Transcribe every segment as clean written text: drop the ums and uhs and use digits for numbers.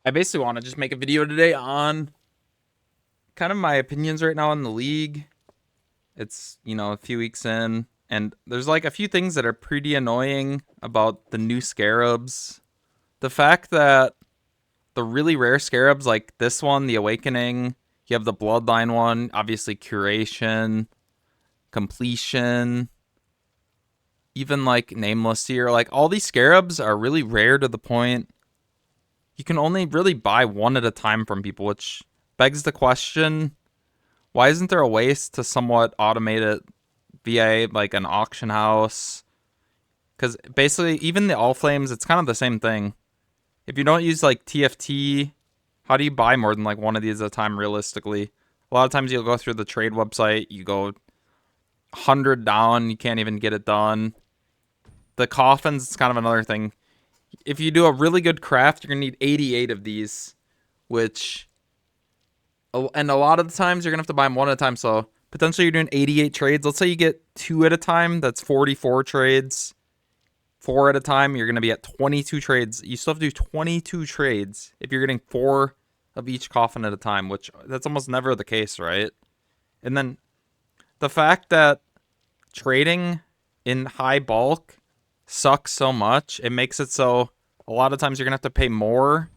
I basically want to just make a video today on kind of my opinions right now in the league. It's, a few weeks in, and there's like a few things that are pretty annoying about the new scarabs. The fact that the really rare scarabs like this one, the Awakening, you have the Bloodline one, obviously Curation, Completion, even like Nameless here, like all these scarabs are really rare to the point you can only really buy one at a time from people, which begs the question, why isn't there a way to somewhat automate it via like an auction house? Because basically, even the All Flames, it's kind of the same thing. If you don't use like TFT, how do you buy more than like one of these at a time realistically? A lot of times you'll go through the trade website, you go 100 down, you can't even get it done. The coffins, it's kind of another thing. If you do a really good craft, you're going to need 88 of these, which, and a lot of the times you're going to have to buy them one at a time. So potentially you're doing 88 trades. Let's say you get two at a time. That's 44 trades. Four at a time, you're going to be at 22 trades. You still have to do 22 trades if you're getting four of each coffin at a time, which that's almost never the case, right? And then the fact that trading in high bulk sucks so much, it makes it so a lot of times you're gonna have to pay more.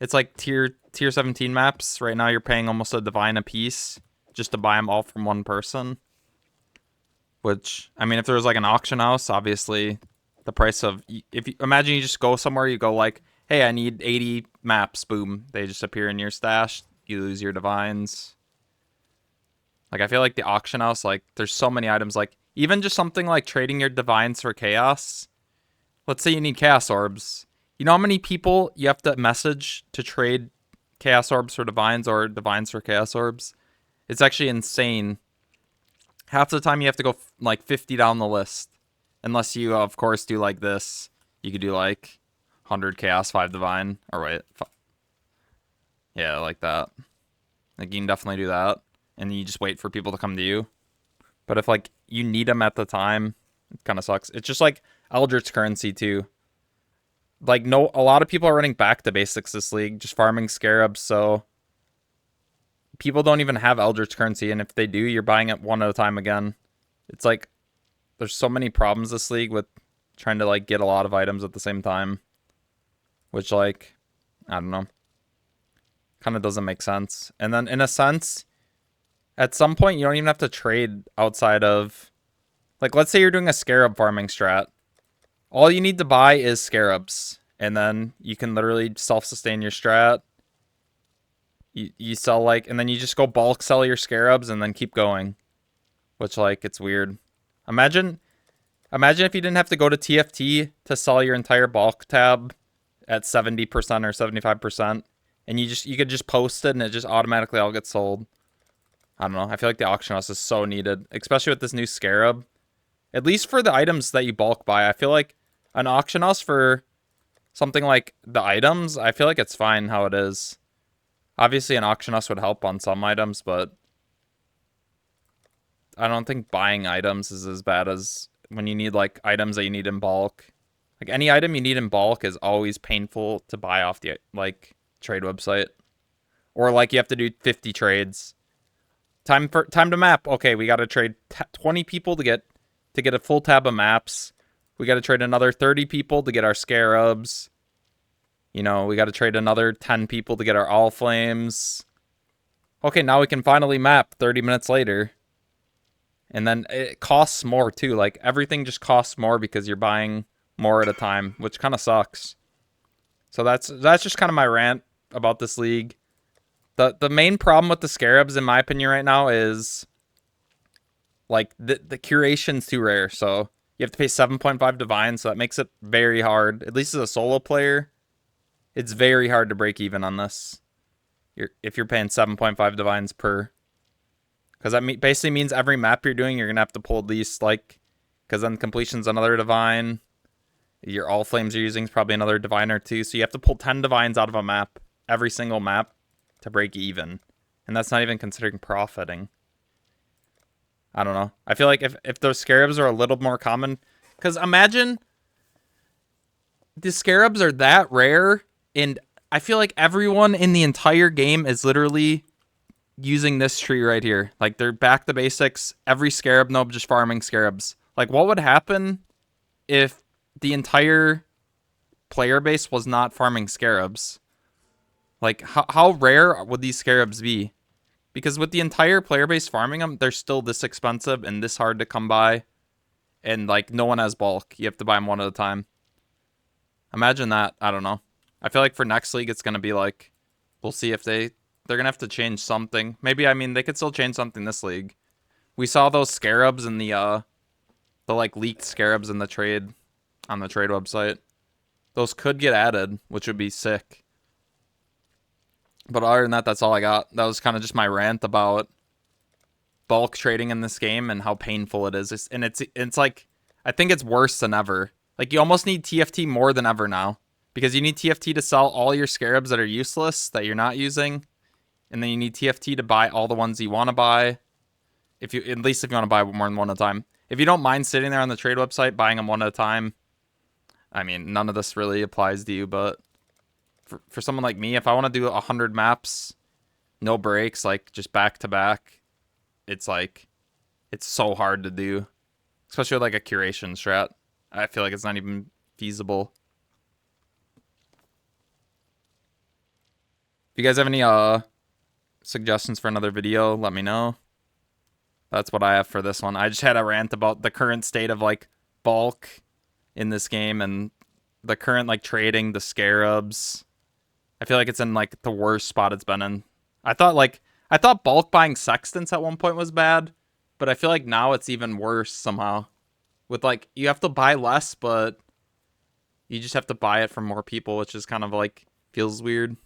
It's like tier 17 maps. Right now you're paying almost a divine a piece just to buy them all from one person. Which, I mean, if there was like an auction house, obviously the price of, if you imagine you just go somewhere, you go like, hey, I need 80 maps, boom, they just appear in your stash, you lose your divines. Like, I feel like the auction house, like, there's so many items, like, even just something like trading your divines for chaos. Let's say you need chaos orbs. You know how many people you have to message to trade chaos orbs for divines or divines for chaos orbs? It's actually insane. Half the time you have to go like 50 down the list. Unless you, of course, do like this. You could do like 100 chaos, 5 divine. Or wait. Yeah, like that. Like, you can definitely do that. And you just wait for people to come to you. But if, like, you need them at the time, it kind of sucks. It's just like Eldritch currency, too. Like, no, a lot of people are running back to basics this league, just farming scarabs, so people don't even have Eldritch currency, and if they do, you're buying it one at a time again. It's like, there's so many problems this league with trying to, like, get a lot of items at the same time. Which, like, I don't know. Kind of doesn't make sense. And then, in a sense, at some point, you don't even have to trade outside of, like, let's say you're doing a Scarab farming strat. All you need to buy is Scarabs. And then you can literally self-sustain your strat. You sell, like, and then you just go bulk sell your Scarabs and then keep going. Which, like, it's weird. Imagine if you didn't have to go to TFT to sell your entire bulk tab at 70% or 75%. And you could just post it and it just automatically all gets sold. I don't know. I feel like the auction house is so needed, especially with this new Scarab. At least for the items that you bulk buy, I feel like an auction house for something like the items, I feel like it's fine how it is. Obviously, an auction house would help on some items, but I don't think buying items is as bad as when you need, like, items that you need in bulk. Like, any item you need in bulk is always painful to buy off the, like, trade website. Or, like, you have to do 50 trades. Time to map. Okay, we got to trade 20 people to get a full tab of maps. We got to trade another 30 people to get our scarabs. We got to trade another 10 people to get our all flames. Okay, now we can finally map 30 minutes later. And then it costs more too. Like, everything just costs more because you're buying more at a time, which kind of sucks. So that's just kind of my rant about this league. The main problem with the Scarabs, in my opinion, right now is, like, the curation's too rare. So you have to pay 7.5 divine, so that makes it very hard. At least as a solo player, it's very hard to break even on this. If you're paying 7.5 divines per. Because that basically means every map you're doing, you're going to have to pull at least, like, because then completion's another divine. Your all flames you're using is probably another divine or two. So you have to pull 10 divines out of a map, every single map, to break even. And that's not even considering profiting. I don't know. I feel like if those scarabs are a little more common, because imagine the scarabs are that rare, and I feel like everyone in the entire game is literally using this tree right here. Like, they're back to basics. Every scarab nob just farming scarabs. Like, what would happen if the entire player base was not farming scarabs? Like, how rare would these scarabs be? Because with the entire player base farming them, they're still this expensive and this hard to come by. And, like, no one has bulk. You have to buy them one at a time. Imagine that. I don't know. I feel like for next league, it's going to be like, we'll see if they're going to have to change something. Maybe, I mean, they could still change something this league. We saw those scarabs in the like leaked scarabs in the trade, on the trade website. Those could get added, which would be sick. But other than that, that's all I got. That was kind of just my rant about bulk trading in this game and how painful it is. And it's like, I think it's worse than ever. Like, you almost need TFT more than ever now. Because you need TFT to sell all your scarabs that are useless, that you're not using. And then you need TFT to buy all the ones you want to buy. At least if you want to buy more than one at a time. If you don't mind sitting there on the trade website, buying them one at a time. I mean, none of this really applies to you, but for someone like me, if I want to do 100 maps, no breaks, like just back to back, it's like, it's so hard to do. Especially with like a curation strat. I feel like it's not even feasible. If you guys have any suggestions for another video, let me know. That's what I have for this one. I just had a rant about the current state of like bulk in this game and the current like trading, the scarabs. I feel like it's in like the worst spot it's been in. I thought bulk buying sextants at one point was bad, but I feel like now it's even worse somehow. With like, you have to buy less, but you just have to buy it from more people, which is kind of like, feels weird.